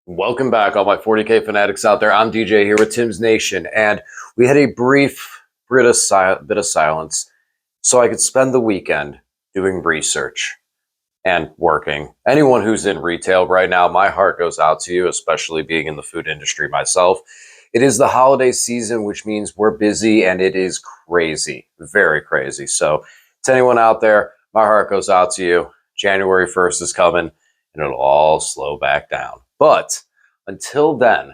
Welcome back, all my 40K fanatics out there. I'm DJ here with Tim's Nation, and we had a brief bit of silence so I could spend the weekend doing research and working. Anyone who's in retail right now, my heart goes out to you, especially being in the food industry myself. It is the holiday season, which means we're busy, and it is crazy, very crazy. So to anyone out there, my heart goes out to you. January 1st is coming, and it'll all slow back down. But until then,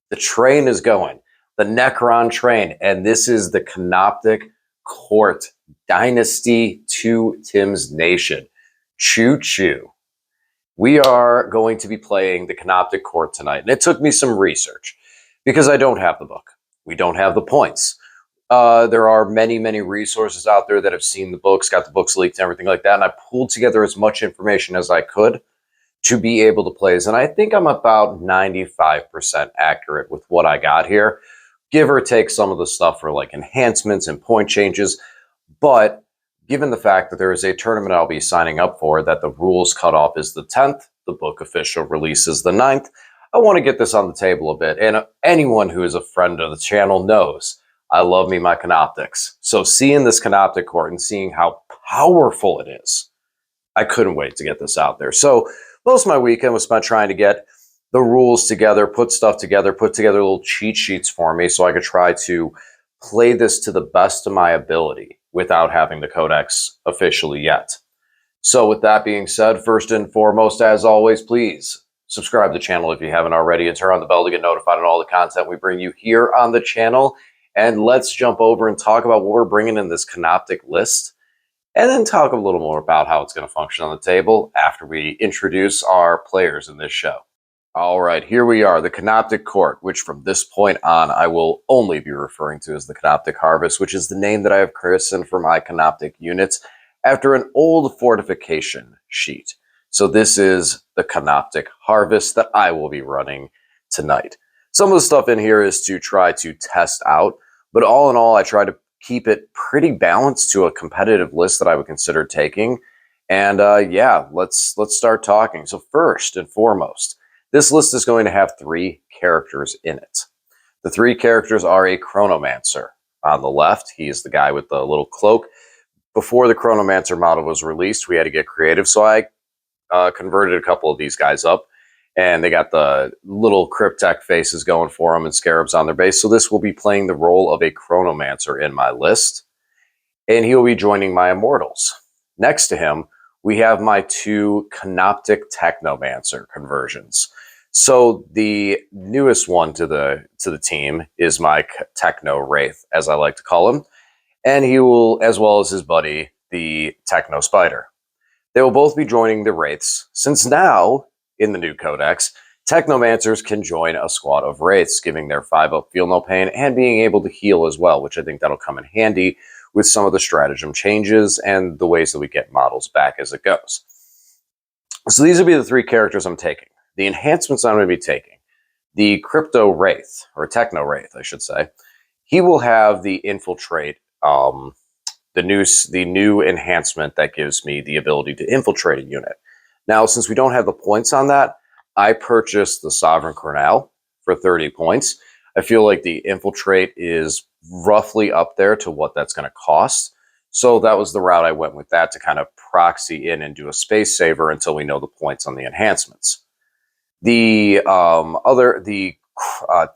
the train is going, the Necron train, and this is the Canoptek Court Dynasty to Tim's Nation. Choo choo. We are going to be playing the Canoptek Court tonight, and it took me some research because I don't have the book. We don't have the points. There are many resources out there that have seen the books, got the books leaked and everything like that, and I pulled together as much information as I could to be able to play. And I think I'm about 95% accurate with what I got here, give or take some of the stuff for like enhancements and point changes. But given the fact that there is a tournament I'll be signing up for, that the rules cutoff is the 10th, the book official release is the 9th, I want to get this on the table a bit. And anyone who is a friend of the channel knows I love me my Canoptics. So seeing this Canoptek Court and seeing how powerful it is, I couldn't wait to get this out there. So most of my weekend was spent trying to get the rules together, put stuff together, put together little cheat sheets for me so I could try to play this to the best of my ability without having the codex officially yet. So with that being said, first and foremost, as always, please subscribe to the channel if you haven't already and turn on the bell to get notified on all the content we bring you here on the channel. And let's jump over and talk about what we're bringing in this Canoptek list, and then talk a little more about how it's going to function on the table after we introduce our players in this show. All right, here we are, the Canoptek Court, which from this point on I will only be referring to as the Canoptek Harvest, which is the name that I have christened for my Canoptek units after an old fortification sheet. So this is the Canoptek Harvest that I will be running tonight. Some of the stuff in here is to try to test out, but all in all, I try to keep it pretty balanced to a competitive list that I would consider taking. And yeah, let's start talking. So first and foremost, this list is going to have 3 characters in it. The 3 characters are a Chronomancer. On the left, he is the guy with the little cloak. Before the Chronomancer model was released, we had to get creative, so I converted a couple of these guys up, and they got the little Cryptek faces going for them and scarabs on their base. So this will be playing the role of a Chronomancer in my list, and he will be joining my Immortals. Next to him, we have my 2 Canoptek Technomancer conversions. So the newest one to the team is my Techno Wraith, as I like to call him, and he will, as well as his buddy, the Techno Spider. They will both be joining the Wraiths, since now, in the new codex, Technomancers can join a squad of Wraiths, giving their 5-up Feel No Pain and being able to heal as well, which I think that'll come in handy with some of the stratagem changes and the ways that we get models back as it goes. So these will be the 3 characters I'm taking. The enhancements I'm going to be taking. The Crypto Wraith, or Techno Wraith, I should say. He will have the Infiltrate, the new enhancement that gives me the ability to infiltrate a unit. Now, since we don't have the points on that, I purchased the Sovereign Cornell for 30 points. I feel like the Infiltrate is roughly up there to what that's going to cost. So that was the route I went with that, to kind of proxy in and do a space saver until we know the points on the enhancements. The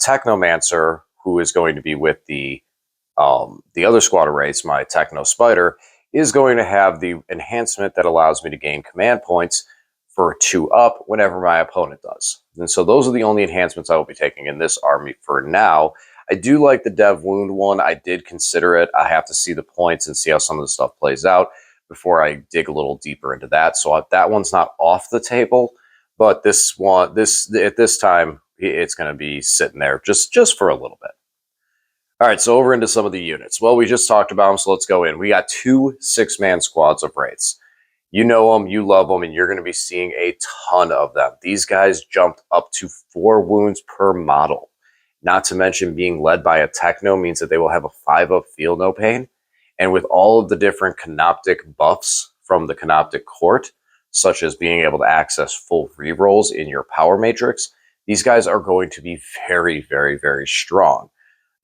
Technomancer, who is going to be with the other squad of Wraiths, my Techno Spider, is going to have the enhancement that allows me to gain command points for 2-up whenever my opponent does. And so those are the only enhancements I will be taking in this army for now. I do like the Dev Wound one. I did consider it. I have to see the points and see how some of the stuff plays out before I dig a little deeper into that. So that one's not off the table, but this one, at this time, it's going to be sitting there just for a little bit. All right, so over into some of the units. Well, we just talked about them, so let's go in. We got 2 6-man squads of Wraiths. You know them, you love them, and you're going to be seeing a ton of them. These guys jumped up to 4 wounds per model. Not to mention being led by a Techno means that they will have a 5-up Feel No Pain. And with all of the different Canoptek buffs from the Canoptek Court, such as being able to access full rerolls in your power matrix, these guys are going to be very, very, very strong.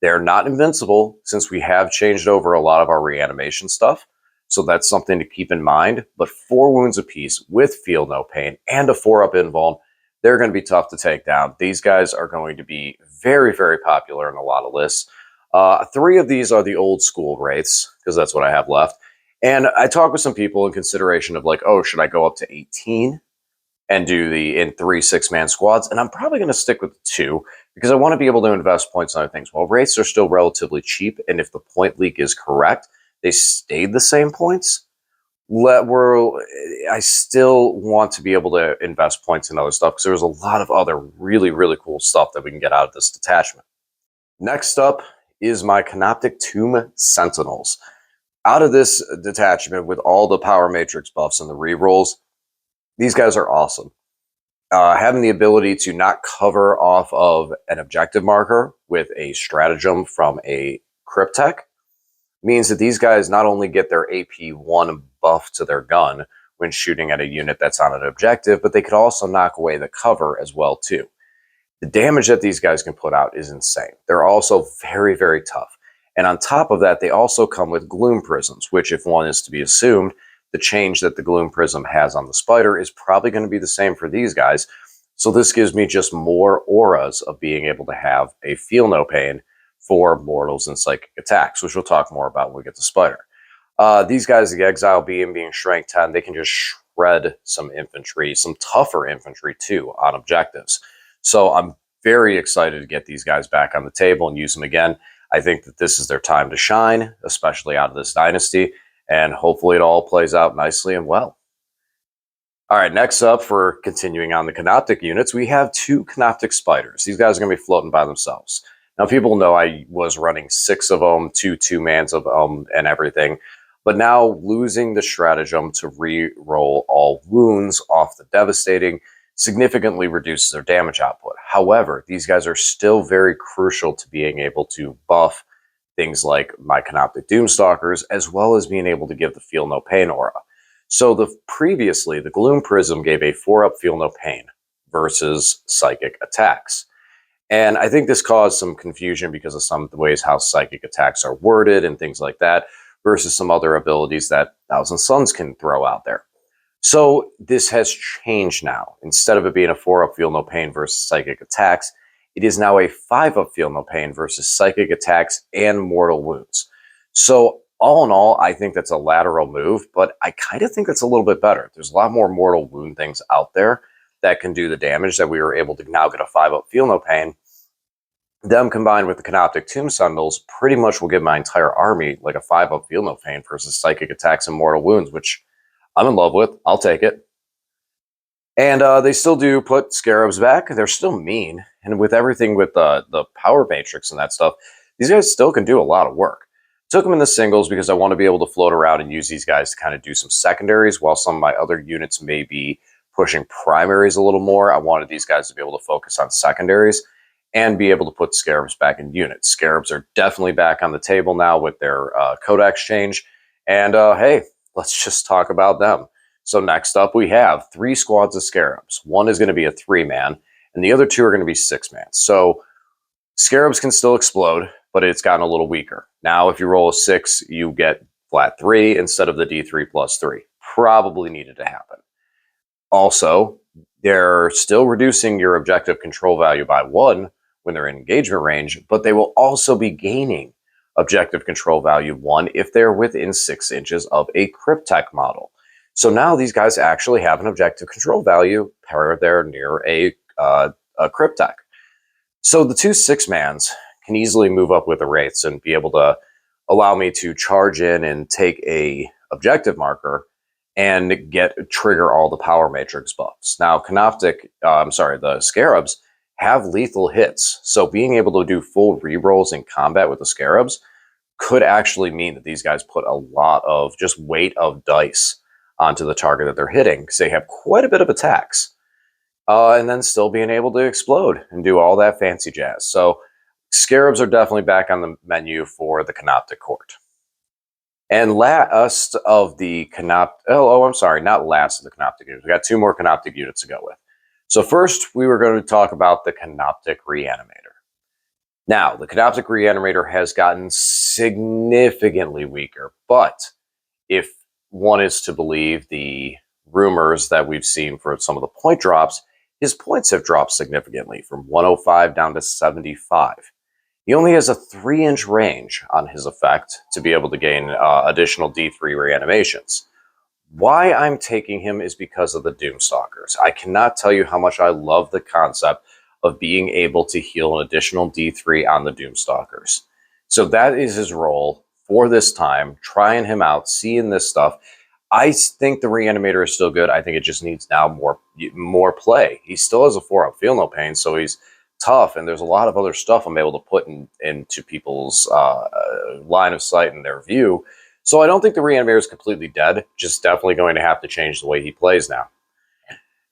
They're not invincible since we have changed over a lot of our reanimation stuff. So that's something to keep in mind. But 4 wounds apiece with feel no pain and a 4-up invuln, they're going to be tough to take down. These guys are going to be very, very popular in a lot of lists. 3 of these are the old school wraiths, because that's what I have left. And I talked with some people in consideration of like, oh, should I go up to 18 and do the in 3 6-man squads? And I'm probably going to stick with the 2 because I want to be able to invest points on other things. Well, wraiths are still relatively cheap, and if the point leak is correct, they stayed the same points. I still want to be able to invest points in other stuff because there's a lot of other really, really cool stuff that we can get out of this detachment. Next up is my Canoptek Tomb Sentinels. Out of this detachment with all the power matrix buffs and the rerolls, these guys are awesome. Having the ability to not cover off of an objective marker with a stratagem from a Cryptek means that these guys not only get their AP1 buff to their gun when shooting at a unit that's on an objective, but they could also knock away the cover as well too. The damage that these guys can put out is insane. They're also very, very tough. And on top of that, they also come with Gloom Prisms, which, if one is to be assumed, the change that the Gloom Prism has on the Spider is probably going to be the same for these guys. So this gives me just more auras of being able to have a Feel No Pain for mortals and psychic attacks, which we'll talk more about when we get to Spider. These guys, the Exile Beam being Strength 10, they can just shred some infantry, some tougher infantry too, on objectives. So I'm very excited to get these guys back on the table and use them again. I think that this is their time to shine, especially out of this dynasty, and hopefully it all plays out nicely and well. All right, next up, for continuing on the Canoptek units, we have 2 Canoptek Spiders. These guys are going to be floating by themselves. Now, people know I was running 6 of them, 2 2-mans of them, and everything. But now losing the stratagem to re-roll all wounds off the devastating significantly reduces their damage output. However, these guys are still very crucial to being able to buff things like my Canoptek Doomstalkers, as well as being able to give the Feel No Pain aura. So previously, the Gloom Prism gave a 4-up Feel No Pain versus psychic attacks. And I think this caused some confusion because of some of the ways how psychic attacks are worded and things like that, versus some other abilities that Thousand Suns can throw out there. So this has changed now. Instead of it being a 4-up Feel No Pain versus psychic attacks, it is now a 5-up Feel No Pain versus psychic attacks and mortal wounds. So all in all, I think that's a lateral move, but I kind of think that's a little bit better. There's a lot more mortal wound things out there that can do the damage that we were able to now get a 5-up Feel No Pain. Them combined with the Canoptek Tomb Sentinels pretty much will give my entire army like a 5-up Feel No Pain versus psychic attacks and mortal wounds, which I'm in love with. I'll take it. And they still do put Scarabs back. They're still mean. And with everything with the power matrix and that stuff, these guys still can do a lot of work. Took them in the singles because I want to be able to float around and use these guys to kind of do some secondaries while some of my other units may be pushing primaries a little more. I wanted these guys to be able to focus on secondaries and be able to put Scarabs back in units. Scarabs are definitely back on the table now with their codex change. And hey, let's just talk about them. So next up, we have 3 squads of Scarabs. One is going to be a 3-man, and the other 2 are going to be 6-man. So Scarabs can still explode, but it's gotten a little weaker. Now, if you roll a 6, you get flat 3 instead of the D3 plus 3. Probably needed to happen. Also, they're still reducing your objective control value by 1 when they're in engagement range, but they will also be gaining objective control value 1 if they're within 6 inches of a Cryptek model. So now these guys actually have an objective control value where they're near a Cryptek. So the 2 6-mans can easily move up with the Wraiths and be able to allow me to charge in and take a objective marker and trigger all the power matrix buffs. Now, the Scarabs have lethal hits, so being able to do full rerolls in combat with the Scarabs could actually mean that these guys put a lot of just weight of dice onto the target that they're hitting, because they have quite a bit of attacks. And then still being able to explode and do all that fancy jazz. So Scarabs are definitely back on the menu for the Canoptek Court. And last of the not last of the Canoptek units. We got 2 more Canoptek units to go with. So first, we were going to talk about the Canoptek Reanimator. Now, the Canoptek Reanimator has gotten significantly weaker, but if one is to believe the rumors that we've seen for some of the point drops, his points have dropped significantly from 105 down to 75. He only has a 3-inch range on his effect to be able to gain additional D3 reanimations. Why I'm taking him is because of the Doomstalkers. I cannot tell you how much I love the concept of being able to heal an additional D3 on the Doomstalkers. So that is his role for this time, trying him out, seeing this stuff. I think the Reanimator is still good. I think it just needs now more play. He still has a 4-up Feel No Pain, so he's tough, and there's a lot of other stuff I'm able to put into people's line of sight and their view. So I don't think the Reanimator is completely dead, just definitely going to have to change the way he plays now.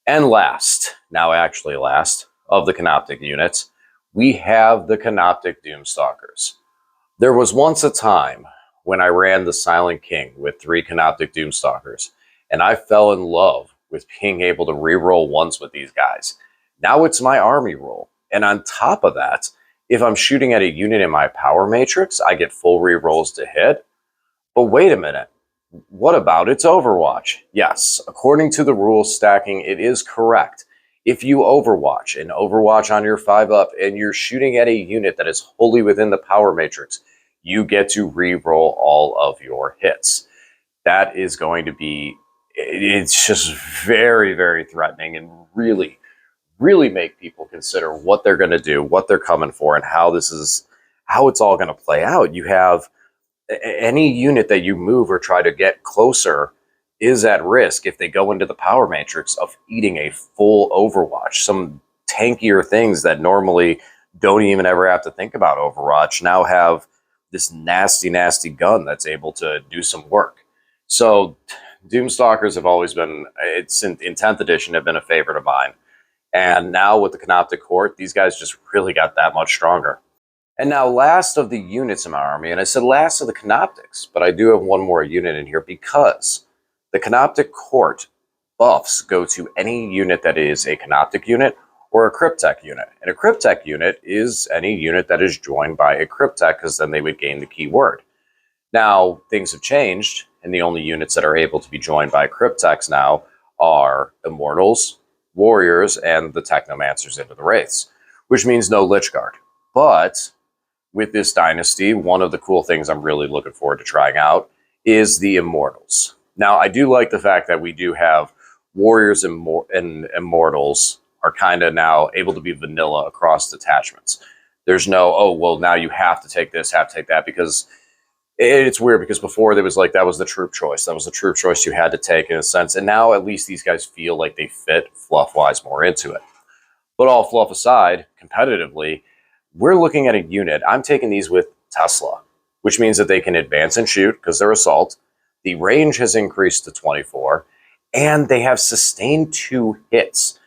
And last, now actually last, of the Canoptek units, we have the Canoptek Doomstalkers. There was once a time when I ran the Silent King with 3 Canoptek Doomstalkers, and I fell in love with being able to reroll ones with these guys. Now it's my army roll, and on top of that, if I'm shooting at a unit in my power matrix, I get full rerolls to hit. But wait a minute, what about its Overwatch? Yes, according to the rules stacking, it is correct. If you Overwatch and Overwatch on your 5-up and you're shooting at a unit that is wholly within the power matrix, you get to re-roll all of your hits. That is going to be, it's just very, very threatening and really make people consider what they're going to do, what they're coming for, and how it's all going to play out. You have any unit that you move or try to get closer is at risk if they go into the power matrix of eating a full Overwatch. Some tankier things that normally don't even ever have to think about Overwatch now have this nasty, nasty gun that's able to do some work. So Doomstalkers have always been, it's in 10th edition, have been a favorite of mine. And now with the Canoptek Court, these guys just really got that much stronger. And now last of the units in my army, and I said last of the Canopteks, but I do have one more unit in here because the Canoptek Court buffs go to any unit that is a Canoptek unit or a Cryptek unit. And a Cryptek unit is any unit that is joined by a Cryptek, because then they would gain the keyword. Now, things have changed, and the only units that are able to be joined by Crypteks now are Immortals, Warriors, and the Technomancers into the Wraiths, which means no Lich Guard. But with this dynasty, one of the cool things I'm really looking forward to trying out is the Immortals. Now, I do like the fact that we do have Warriors and Immortals are kind of now able to be vanilla across detachments. There's no, oh, well, now you have to take this, have to take that, because it's weird, because before there was like, that was the troop choice. That was the troop choice you had to take in a sense. And now at least these guys feel like they fit fluff-wise more into it. But all fluff aside, competitively, we're looking at a unit. I'm taking these with Tesla, which means that they can advance and shoot because they're assault. The range has increased to 24, and they have sustained 2 hits.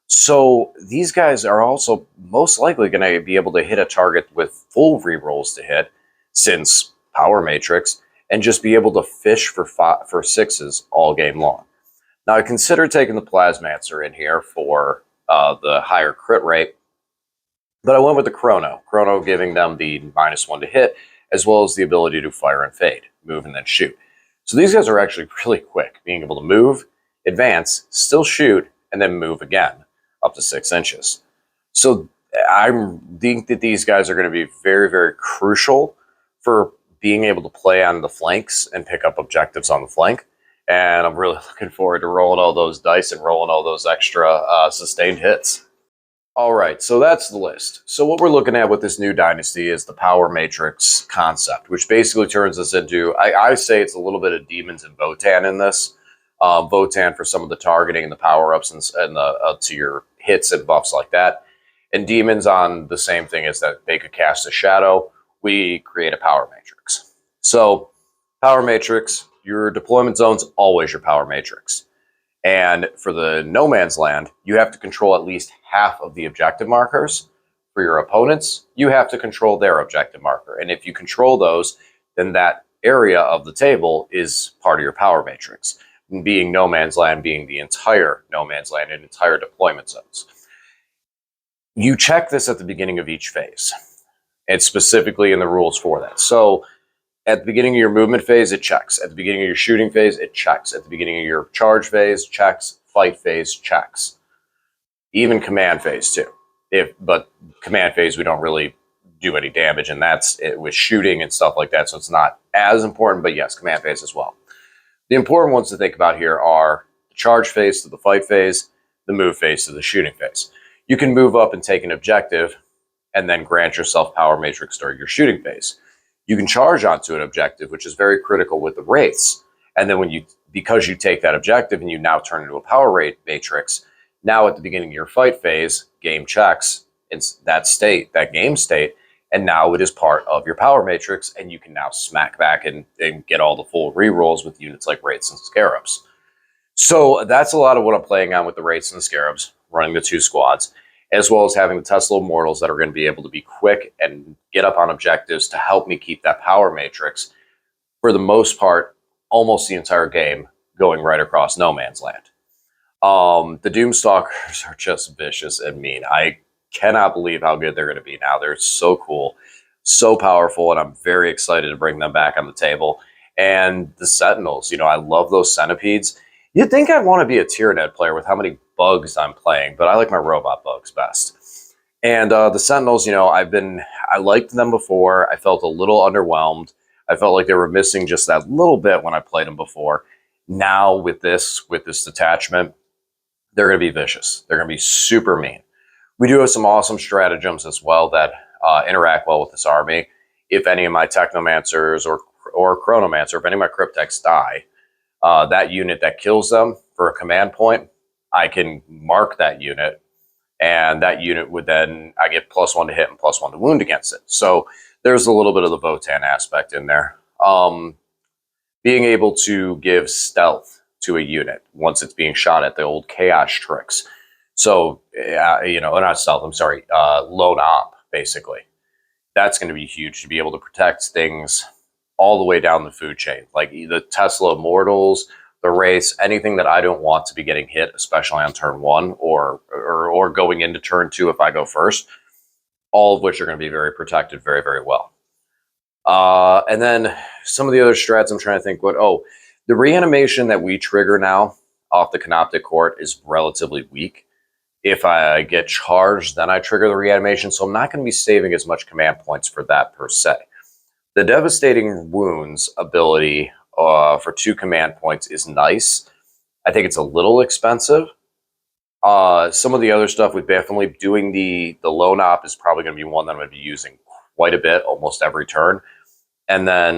So these guys are also most likely going to be able to hit a target with full rerolls to hit, since power matrix, and just be able to fish for 6s all game long. Now, I considered taking the Plasmancer in here for the higher crit rate, but I went with the Chrono giving them the -1 to hit, as well as the ability to fire and fade, move and then shoot. So these guys are actually really quick, being able to move, advance, still shoot, and then move again, up to 6 inches. So I think that these guys are going to be very, very crucial for being able to play on the flanks and pick up objectives on the flank. And I'm really looking forward to rolling all those dice and rolling all those extra sustained hits. All right, so that's the list. So what we're looking at with this new dynasty is the power matrix concept, which basically turns us into, I say it's a little bit of demons and Votann in this. Votann for some of the targeting and the power-ups and the to your hits and buffs like that. And demons on the same thing, is that they could cast a shadow. We create a power matrix. So power matrix, your deployment zone's always your power matrix. And for the no man's land, you have to control at least half of the objective markers. For your opponents, you have to control their objective marker. And if you control those, then that area of the table is part of your power matrix. being no man's land, being the entire no man's land and entire deployment zones. You check this at the beginning of each phase, and specifically in the rules for that. So at the beginning of your movement phase, it checks. At the beginning of your shooting phase, it checks. At the beginning of your charge phase, checks. Fight phase, checks. Even command phase too. But command phase, we don't really do any damage, and that's it with shooting and stuff like that, so it's not as important, but yes, command phase as well. The important ones to think about here are the charge phase to the fight phase, the move phase to the shooting phase. You can move up and take an objective and then grant yourself power matrix during your shooting phase. You can charge onto an objective, which is very critical with the wraiths. And then because you take that objective and you now turn into a power rate matrix, now at the beginning of your fight phase, game checks it's that game state, and now it is part of your power matrix, and you can now smack back and get all the full rerolls with units like wraiths and scarabs. So that's a lot of what I'm playing on with the wraiths and the scarabs, running the 2 squads, as well as having the Tesla Immortals that are going to be able to be quick and get up on objectives to help me keep that power matrix, for the most part, almost the entire game, going right across no man's land. The Doomstalkers are just vicious and mean. I cannot believe how good they're going to be now. They're so cool, so powerful, and I'm very excited to bring them back on the table. And the Sentinels, I love those centipedes. You'd think I'd want to be a Tyranid player with how many bugs I'm playing, but I like my robot bugs best. And the Sentinels, I liked them before. I felt a little underwhelmed. I felt like they were missing just that little bit when I played them before. Now with this detachment, they're going to be vicious. They're going to be super mean. We do have some awesome stratagems as well that interact well with this army. If any of my Technomancers or Chronomancer, if any of my Cryptex die, that unit that kills them for a command point, I can mark that unit, and that unit would then, I get +1 to hit and +1 to wound against it. So there's a little bit of the Votann aspect in there. Being able to give stealth to a unit once it's being shot at, the old chaos tricks. So, not stealth, I'm sorry, lone op, basically. That's going to be huge to be able to protect things all the way down the food chain. Like the Tesla Immortals, the Wraiths, anything that I don't want to be getting hit, especially on turn 1 or going into turn 2 if I go first, all of which are going to be very protected very, very well. And then some of the other strats I'm trying to think the reanimation that we trigger now off the Canoptek Court is relatively weak. If I get charged, then I trigger the reanimation, so I'm not going to be saving as much command points for that per se. The Devastating Wounds ability for 2 command points is nice. I think it's a little expensive. Some of the other stuff with definitely doing the lone op is probably going to be one that I'm going to be using quite a bit, almost every turn. And then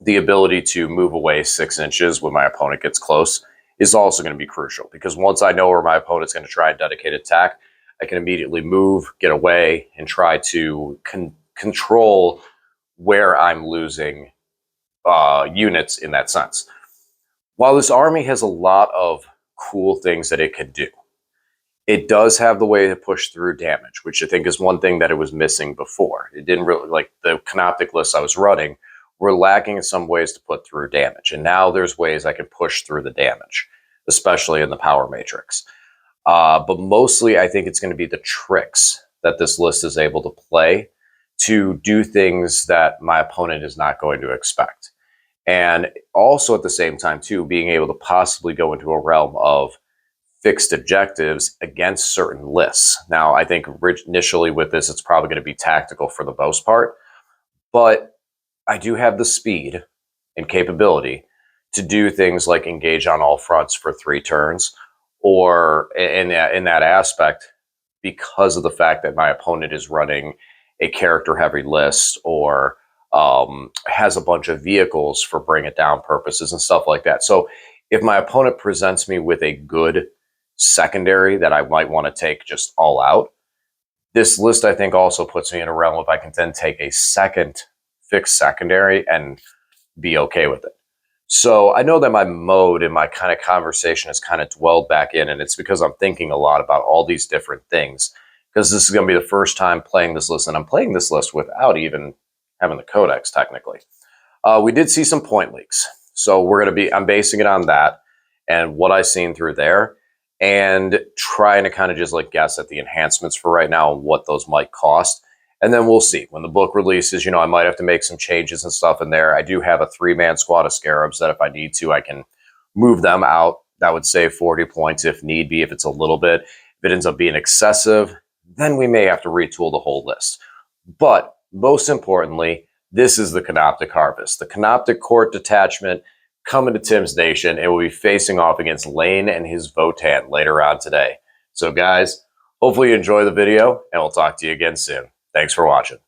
the ability to move away 6 inches when my opponent gets close is also going to be crucial, because once I know where my opponent's going to try a dedicated attack, I can immediately move, get away, and try to control where I'm losing units in that sense. While this army has a lot of cool things that it can do, it does have the way to push through damage, which I think is one thing that it was missing before. It didn't really, like the Canoptek lists I was running, were lacking in some ways to put through damage. And now there's ways I can push through the damage, especially in the power matrix. But mostly I think it's going to be the tricks that this list is able to play to do things that my opponent is not going to expect. And also at the same time too, being able to possibly go into a realm of fixed objectives against certain lists. Now, I think initially with this, it's probably going to be tactical for the most part, but I do have the speed and capability to do things like engage on all fronts for 3 turns, or in that aspect, because of the fact that my opponent is running a character-heavy list or has a bunch of vehicles for bring it down purposes and stuff like that. So if my opponent presents me with a good secondary that I might want to take just all out, this list I think also puts me in a realm if I can then take a second fixed secondary and be okay with it. So I know that my mode and my kind of conversation has kind of dwelled back in, and it's because I'm thinking a lot about all these different things, because this is going to be the first time playing this list, and I'm playing this list without even having the codex technically. We did see some point leaks. So I'm basing it on that and what I've seen through there, and trying to kind of just like guess at the enhancements for right now and what those might cost. And then we'll see when the book releases. I might have to make some changes and stuff in there. I do have a 3-man squad of scarabs that if I need to, I can move them out. That would save 40 points if need be, if it's a little bit. If it ends up being excessive, then we may have to retool the whole list. But most importantly, this is the Canoptek Harvest, the Canoptek Court detachment coming to Tim's Nation. It will be facing off against Lane and his Votan later on today. So guys, hopefully you enjoy the video, and we'll talk to you again soon. Thanks for watching.